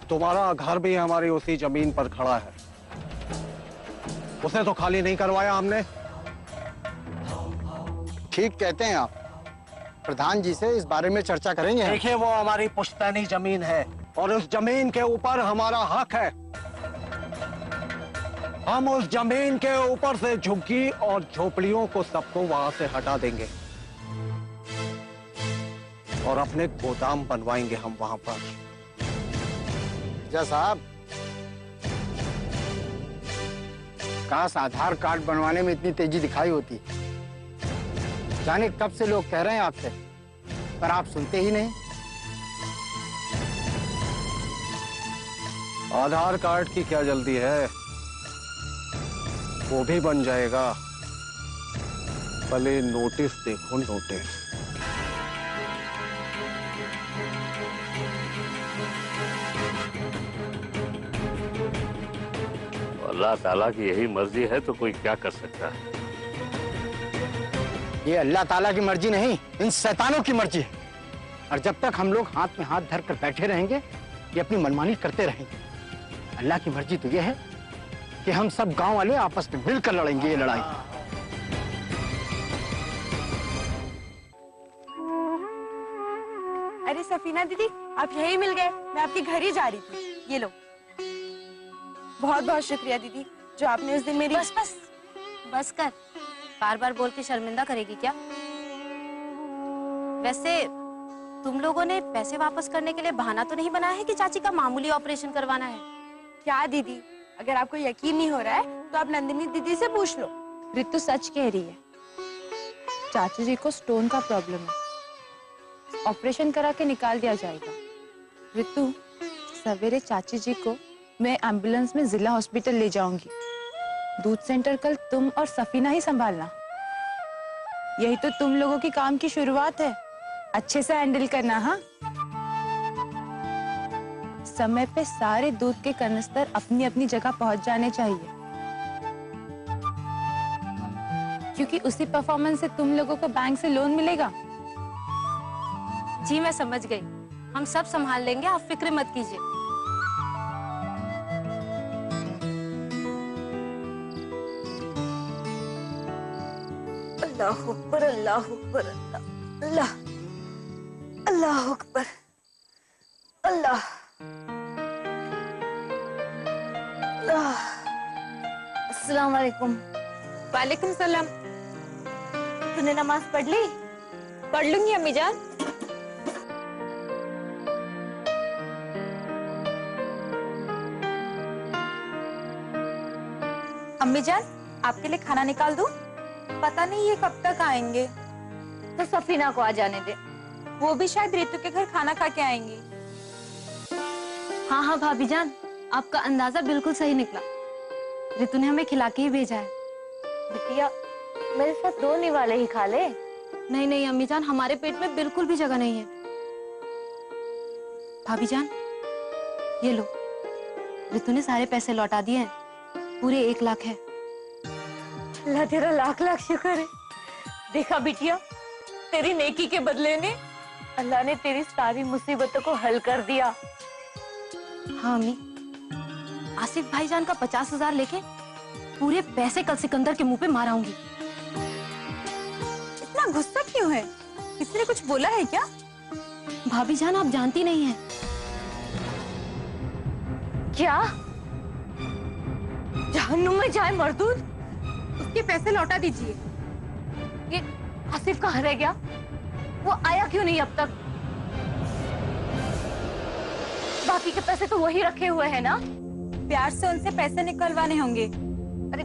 तुम्हारा घर भी हमारी उसी जमीन पर खड़ा है, उसे तो खाली नहीं करवाया हमने। ठीक कहते हैं आप। प्रधान जी से इस बारे में चर्चा करेंगे। देखिए, वो हमारी पुश्तैनी जमीन है और उस जमीन के ऊपर हमारा हक है। हम उस जमीन के ऊपर से झुग्गी और झोपड़ियों को सबको वहां से हटा देंगे और अपने गोदाम बनवाएंगे हम वहां पर। जा साहब, काश आधार कार्ड बनवाने में इतनी तेजी दिखाई होती। जाने कब से लोग कह रहे हैं आपसे, पर आप सुनते ही नहीं। आधार कार्ड की क्या जल्दी है, वो भी बन जाएगा। पहले नोटिस देखो, नोटिस। अल्लाह ताला की यही मर्जी है तो कोई क्या कर सकता है। ये अल्लाह ताला की मर्जी नहीं, इन शैतानों की मर्जी है। और जब तक हम लोग हाथ में हाथ धर कर बैठे रहेंगे, ये अपनी मनमानी करते रहेंगे। अल्लाह की मर्जी तो ये है कि हम सब गांव वाले आपस में मिलकर लड़ेंगे ये लड़ाई। अरे सफीना दीदी, आप यही मिल गए। मैं आपके घर ही जा रही थी। ये लो। बहुत बहुत शुक्रिया दीदी, जो आपने उस दिन मेरी। बस बस बस कर, बार बार बोल के शर्मिंदा करेगी क्या? वैसे तुम लोगों ने पैसे वापस करने के लिए बहाना तो नहीं बनाया है कि चाची का मामूली ऑपरेशन करवाना है? क्या दीदी, अगर आपको यकीन नहीं हो रहा है तो आप नंदिनी दीदी से पूछ लो। रितु सच कह रही है, चाची जी को स्टोन का प्रॉब्लम है, ऑपरेशन करा के निकाल दिया जाएगा। रितु, सवेरे चाची जी को मैं एम्बुलेंस में जिला हॉस्पिटल ले जाऊंगी। दूध सेंटर कल तुम और सफीना ही संभालना। यही तो तुम लोगों की काम की शुरुआत है, अच्छे से हैंडल करना। हाँ, समय पे सारे दूध के कनस्तर अपनी अपनी जगह पहुंच जाने चाहिए, क्योंकि उसी परफॉर्मेंस से तुम लोगों को बैंक से लोन मिलेगा। जी मैं समझ गई, हम सब संभाल लेंगे, आप फिक्र मत कीजिए। अल्लाह अकबर, अल्लाह अकबर, अल्लाह अल्लाह अकबर, अल्लाह अल्लाह। अस्सलाम वालेकुम। वालेकुम सलाम। तूने नमाज पढ़ ली? पढ़ लूंगी अम्मी जान। अम्मी जान, आपके लिए खाना निकाल दूं? पता नहीं ये कब तक आएंगे। तो सफीना को आ जाने दे, वो भी शायद रितु के घर खाना खा के आएंगी। हाँ हाँ भाभी जान, आपका अंदाजा बिल्कुल सही निकला। रितु ने हमें खिला के ही भेजा है। बिटिया, मेरे साथ 2 निवाले ही खा ले। नहीं नहीं अम्मी जान, हमारे पेट में बिल्कुल भी जगह नहीं है। भाभी जान, ये लो, रितु ने सारे पैसे लौटा दिए हैं, पूरे 1 लाख है। अल्लाह तेरा लाख लाख शुक्र है। देखा बिटिया, तेरी नेकी के बदले में अल्लाह ने तेरी सारी मुसीबतों को हल कर दिया। हाँ अम्मी, आसिफ भाईजान का 50,000 लेके पूरे पैसे कल सिकंदर के मुंह पे माराऊंगी। इतना गुस्सा क्यों है? किसी ने कुछ बोला है क्या? भाभी जान, आप जानती नहीं हैं। क्या? जहन्नुम में जाए मरदूद। उसके पैसे लौटा दीजिए। ये आसिफ कहाँ रह गया? वो आया क्यों नहीं अब तक? बाकी के पैसे तो वही रखे हुए हैं ना? प्यार से उनसे पैसे निकलवाने होंगे। अरे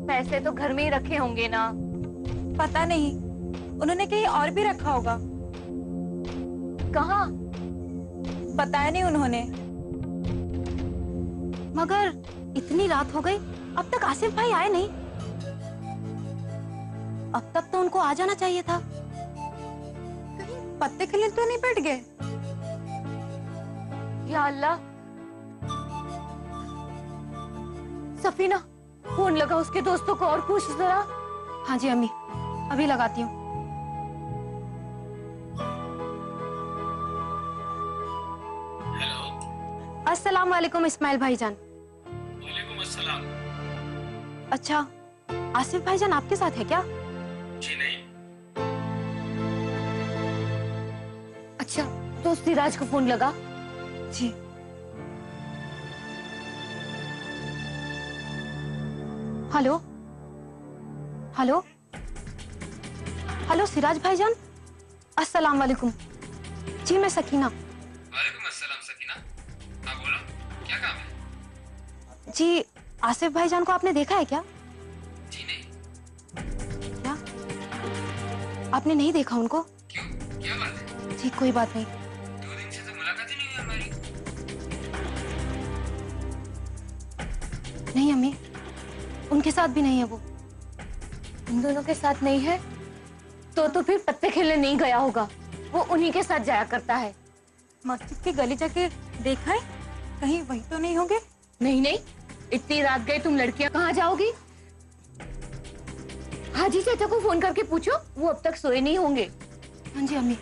पैसे तो घर में ही रखे होंगे ना? पता नहीं, उन्होंने कहीं और भी रखा होगा। कहाँ? बताया नहीं उन्होंने। मगर इतनी रात हो गई, अब तक आसिफ भाई आए नहीं। अब तक तो उनको आ जाना चाहिए था। पत्ते खिले तो नहीं बैठ गए? या अल्लाह। सफीना, फोन लगा उसके दोस्तों को और पूछ जरा। हाँ जी अम्मी, अभी लगाती हूँ। अस्सलाम वालेकुम इस्माइल भाईजान। वालेकुम अस्सलाम। अच्छा, आसिफ भाईजान आपके साथ है क्या? जी नहीं। अच्छा, तो सिराज को फोन लगा। जी। हेलो हेलो हेलो सिराज भाईजान, अस्सलाम वालेकुम। जी मैं सकीना। वालेकुम अस्सलाम सकीना। हाँ बोलो, क्या काम है? जी आसिफ भाईजान को आपने देखा है क्या? जी नहीं। क्या आपने नहीं देखा उनको? क्यों, क्या बात है? जी कोई बात नहीं। 2 दिन से तो मुलाकात ही नहीं हुई हमारी। नहीं अम्मी, उनके साथ भी नहीं है वो। उन दोनों के साथ नहीं है तो फिर पत्ते खेलने नहीं गया होगा। वो उन्हीं के साथ जाया करता है। मस्जिद की गली जाके देखा है, कहीं वही तो नहीं होंगे? नहीं नहीं, इतनी रात गए तुम लड़कियां कहाँ जाओगी? हाजी चाचा को फोन करके पूछो, वो अब तक सोए नहीं होंगे। हाँ जी अम्मी,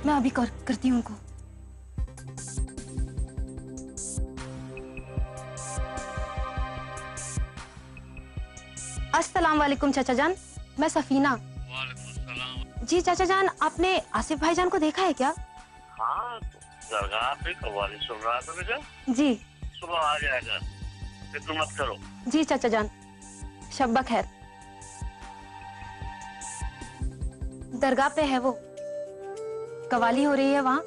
मैं अभी करती हूँ उनको। अस्सलाम वालेकुम चाचा जान, मैं सफीना। वालेकुम सलाम। जी चाचा जान, आपने आसिफ भाईजान को देखा है क्या? हाँ, दरगाह पे कव्वाली सुन रहा था बेटा। जी सुबह आ जाएगा, फिक्र मत करो। जी चाचा जान, शब्बा खैर। दरगाह पे है वो, कवाली हो रही है वहाँ,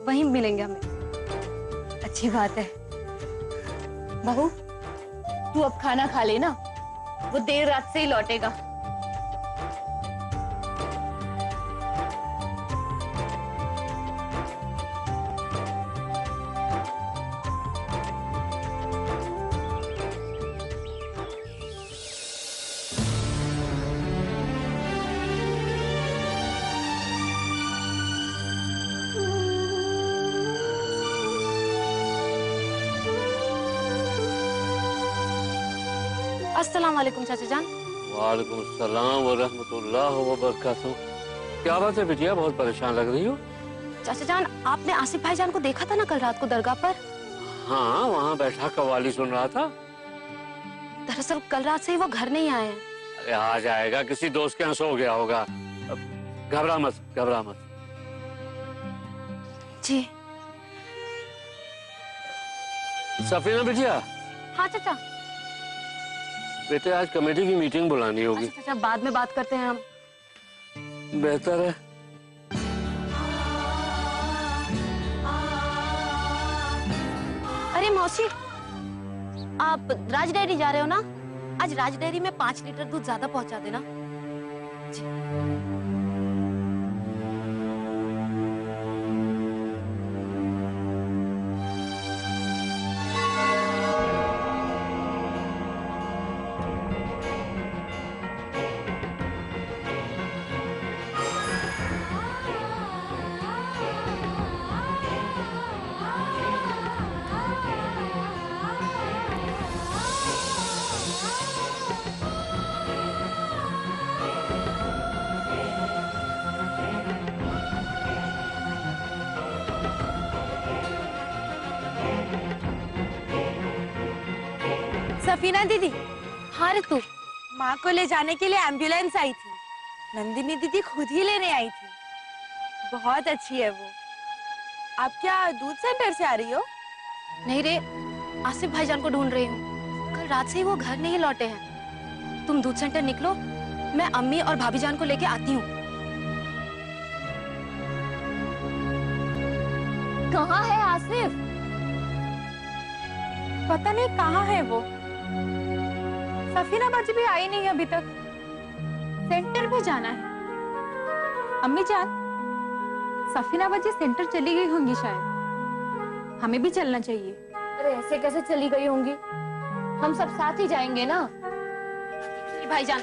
वहीं मिलेंगे हमें। अच्छी बात है। बहू, तू अब खाना खा लेना, वो देर रात से ही लौटेगा। अस्सलाम वालेकुम चाचा जान। वालेकुम सलाम व रहमतुल्लाह व बरकातहू। क्या बात है बिटिया, बहुत परेशान लग रही हो? चाचा जान, आपने आसिफ भाईजान को देखा था ना कल रात को दरगाह पर? हाँ, वहाँ बैठा कव्वाली सुन रहा था। दरअसल कल रात से ही वो घर नहीं आए हैं। अरे आ जाएगा, किसी दोस्त के यहाँ सो गया होगा। अब घबरा मत, घबरा मत। जी। सफीना बिटिया, हाँ चाचा। बेटे आज कमेटी की मीटिंग बुलानी होगी। अच्छा चाचा, बाद में बात करते हैं हम। बेहतर है। अरे मौसी, आप राज डेयरी जा रहे हो ना? आज राज डेयरी में 5 लीटर दूध ज्यादा पहुंचा देना। सफीना दीदी, हाँ रे तू। माँ को ले जाने के लिए एम्बुलेंस आई थी। नंदिनी दीदी खुद ही लेने आई थी। बहुत अच्छी है वो। आप क्या दूध सेंटर से आ रही हो? नहीं रे, आसिफ भाईजान को ढूंढ रही हूँ। कल रात से ही वो घर नहीं लौटे हैं। तुम दूध सेंटर निकलो, मैं अम्मी और भाभी जान को लेके आती हूँ। कहाँ है आसिफ? पता नहीं कहाँ है वो। सफीना बाजी भी आई नहीं अभी तक। सेंटर भी जाना है। अम्मी जान, सफीना बाजी सेंटर चली गई होंगी शायद। हमें भी चलना चाहिए। अरे ऐसे कैसे चली गई होंगी? हम सब साथ ही जाएंगे ना। भाईजान,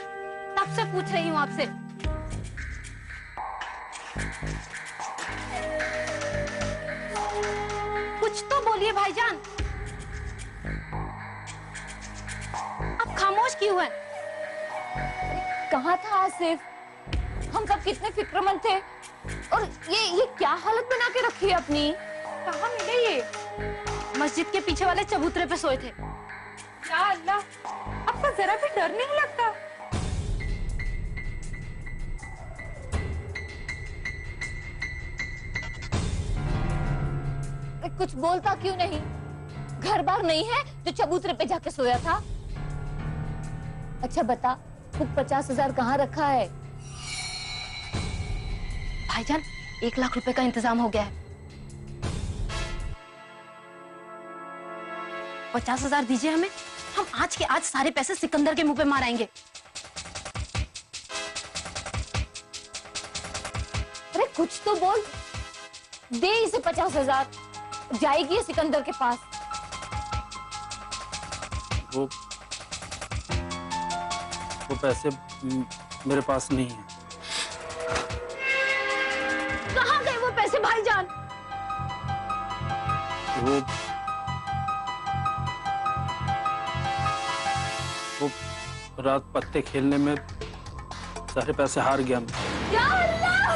तब से पूछ रही हूँ आपसे। कुछ तो बोलिए भाईजान। आप खामोश क्यों हैं? कहाँ था आसिफ? हम सब कितने फिक्रमंद थे। और ये क्या हालत बना के रखी है अपनी? कहाँ मिले ये? मस्जिद के पीछे वाले चबूतरे पे सोए थे। या अल्लाह, आपको जरा भी डर नहीं लगता? कुछ बोलता क्यों नहीं? घर बार नहीं है जो चबूतरे पे जाके सोया था? अच्छा बता, वो 50,000 कहाँ रखा है? भाईजान 1 लाख रुपए का इंतजाम हो गया है। 50,000 दीजिए हमें, हम आज के आज सारे पैसे सिकंदर के मुंह पे माराएंगे। अरे कुछ तो बोल, दे इसे 50,000, जाएगी ये सिकंदर के पास। वो पैसे मेरे पास नहीं है। कहाँ गए वो पैसे भाईजान? वो रात पत्ते खेलने में सारे पैसे हार गया मैं। या अल्लाह!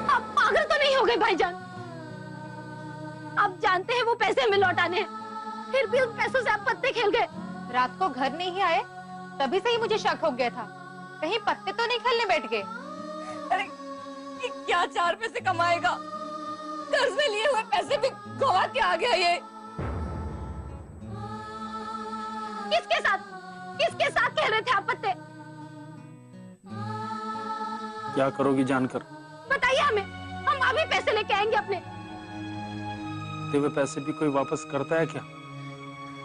आप पागल तो नहीं हो गए भाईजान? आप जानते हैं वो पैसे हमें लौटाने हैं, फिर भी उन पैसों से आप पत्ते खेल गए। रात को घर नहीं आए, तभी से ही मुझे शक हो गया था, कहीं पत्ते तो नहीं खेलने बैठ गए। अरे ये क्या 4 पैसे कमाएगा? कर्ज में लिए हुए पैसे भी गवा के आ गया ये। किसके साथ खेल रहे थे आप पत्ते? क्या करोगी जानकर? बताइए हमें, हम अभी पैसे लेके आएंगे अपने। ते हुए पैसे भी कोई वापस करता है क्या?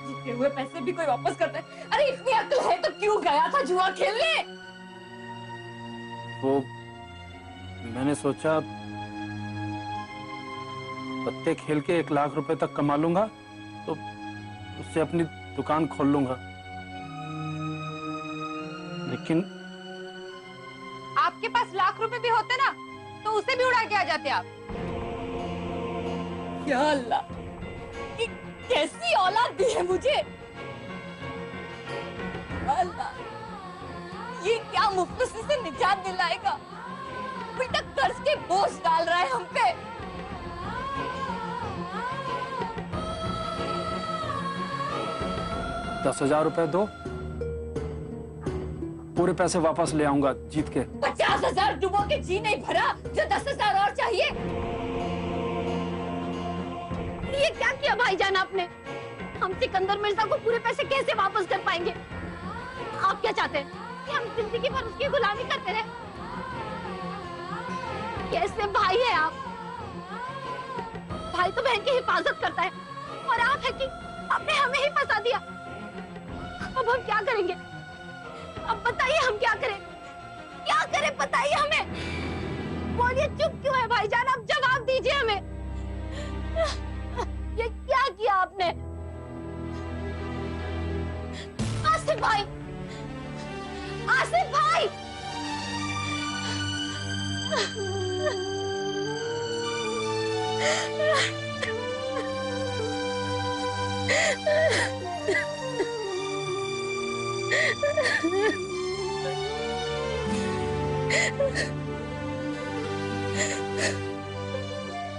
जीते हुए पैसे भी कोई वापस करता है? अरे इतनी अक्ल है तो क्यों गया था जुआ खेलने? वो मैंने सोचा पत्ते खेल के 1 लाख रुपए तक कमा लूंगा तो उससे अपनी दुकान खोल लूंगा, लेकिन आपके पास लाख रुपए भी होते ना तो उसे भी उड़ा के आ जाते आप। या अल्लाह, ये कैसी औलाद दी है मुझे? अल्लाह, ये क्या मुफ्लिसी से निजात दिलाएगा? उल्टा कर्ज के बोझ डाल रहा है हम पे। 10,000 रुपए दो, पूरे पैसे वापस ले आऊंगा जीत के। 50,000 डुबो के जी नहीं भरा, जो 10,000 और चाहिए। ये क्या किया भाईजान आपने? हम सिकंदर मिर्जा को पूरे पैसे कैसे वापस कर पाएंगे? आप क्या चाहते हैं कि हम जिंदगी भर उसकी गुलामी करते रहे? कैसे भाई है आप? भाई तो बहन की हिफाजत करता है और आप है कि आपने हमें ही फंसा दिया। अब हम क्या करेंगे? अब बताइए हम क्या करें? क्या करें बताइए हमें। बोलिए चुप क्यों है भाईजान? आप जवाब दीजिए हमें। ये क्या किया आपने? आसिफ भाई, आसिफ भाई!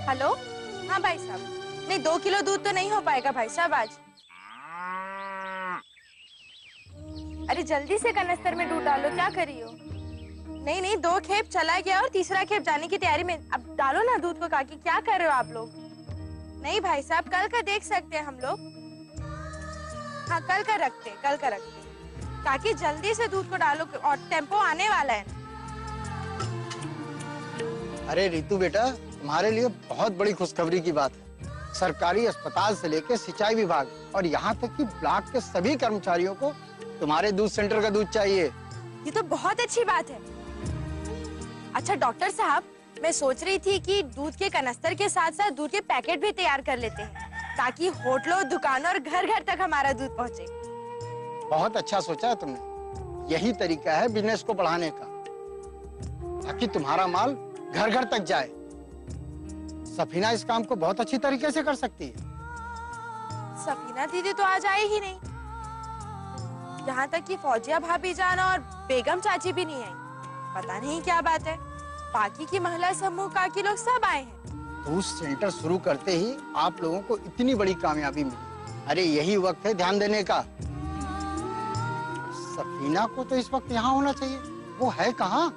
हेलो, हाँ भाई साहब, नहीं 2 किलो दूध तो नहीं हो पाएगा भाई साहब आज। अरे जल्दी से कनस्तर में दूध डालो, क्या करी हो? नहीं 2 खेप चला गया और तीसरा खेप जाने की तैयारी में। अब डालो ना दूध को काकी, क्या कर रहे हो आप लोग? नहीं भाई साहब, कल का देख सकते हैं हम लोग। हाँ कल का रखते काकी, जल्दी से दूध को डालो और टेम्पो आने वाला है। अरे रितु बेटा, तुम्हारे लिए बहुत बड़ी खुशखबरी की बात है। सरकारी अस्पताल से लेकर सिंचाई विभाग और यहाँ तक कि ब्लॉक के सभी कर्मचारियों को तुम्हारे दूध सेंटर का दूध चाहिए। ये तो बहुत अच्छी बात है। अच्छा डॉक्टर साहब, मैं सोच रही थी कि दूध के कनस्तर के साथ साथ दूध के पैकेट भी तैयार कर लेते हैं, ताकि होटलों, दुकानों और घर घर तक हमारा दूध पहुँचे। बहुत अच्छा सोचा है तुमने। यही तरीका है बिजनेस को बढ़ाने का, ताकि तुम्हारा माल घर घर तक जाए। सफीना इस काम को बहुत अच्छी तरीके से कर सकती है। सफीना दीदी तो आज आई ही नहीं। यहाँ तक कि फौजिया भाभी जान और बेगम चाची भी नहीं आई। पता नहीं क्या बात है, बाकी की महिला समूह काकी लोग सब आए हैं। तो सेंटर शुरू करते ही आप लोगों को इतनी बड़ी कामयाबी मिली। अरे यही वक्त है ध्यान देने का। सफीना को तो इस वक्त यहाँ होना चाहिए, वो है कहाँ?